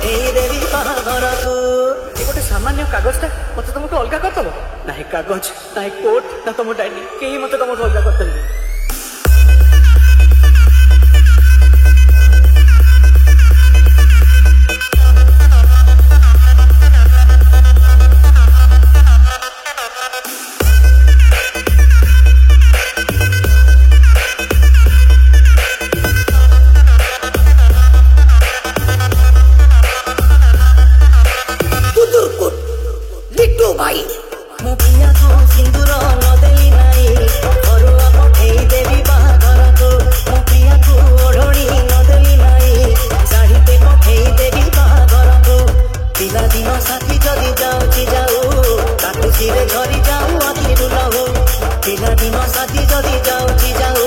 पठेदेवी बाहाघर को गोटे सामान्य कागजटा मत तुमको अलग करदब ना कागज ना कोर्ट ना तुम डायरी कहीं मत तुम अलग करदेवी मो पिया को सिंदूर नदेली नाई घरुआ पठेदेवी बाहाघर को मो पिया को ओढ़णी नदेली नाई शाढ़ीते पठेदेवी बाहाघर को पिला दिन साथी जदि जाऊँ जाऊ काकुसी रे झरी जाऊ आखि रुलहु पिला दिन साथी जदि जाऊँ जाऊ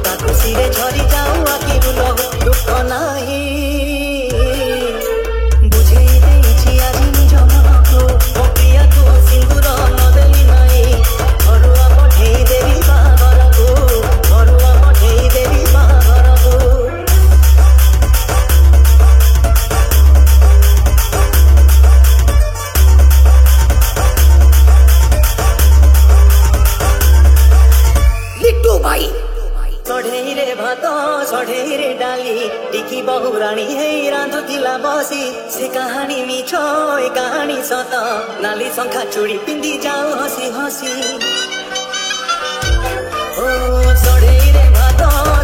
काकुसी रे झरी जाऊ आखि रुलहु दुख नाही सढ़े भात सढ़े डाली टिकी बहुराणी हे रांधुला बसी से कहानी मिछ ए कहानी सत नाली शंखा चूड़ी पिंधि जाऊ हसी हसी ओ सढ़े भात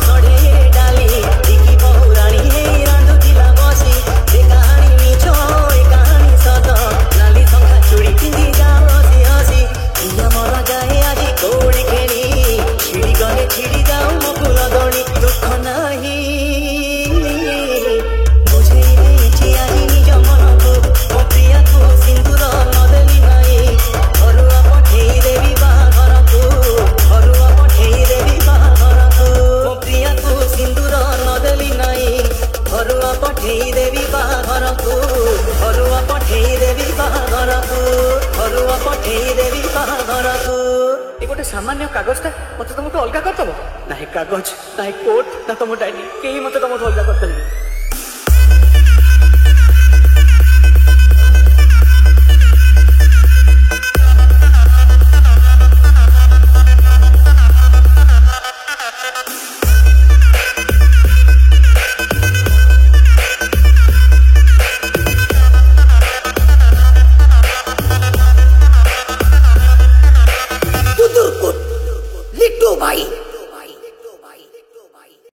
सढ़े डाली टिकी बहुराणी हे रांधुला बसी से कहानी मिछ ए कहानी सत नाली शंखा चूड़ी पिंधि जाऊ हसी हसी पिया मर जाए आज कौड़ी खेली छिड़ी गले छिड़ी जाऊ मुकुल दणी दुख नाही बुझे आज निज मन को मो प्रिया को सिंदूर नदेली नाई घरुआ पठेदेवी बाहाघर को घरुआ पठेदेवी बाहाघर को मो प्रिया को सिंदूर नदेली नाई घरुआ पठेदेवी बाहाघर को घरुआ पठेदेवी बाहाघर को घरुआ पठेदेवी बाहाघर को गोटे सामान्य कागजटा मत तुमको अलग करदब ना कागज ना कोर्ट ना तुम डायरी कहीं मत तुम अलग करदेवी।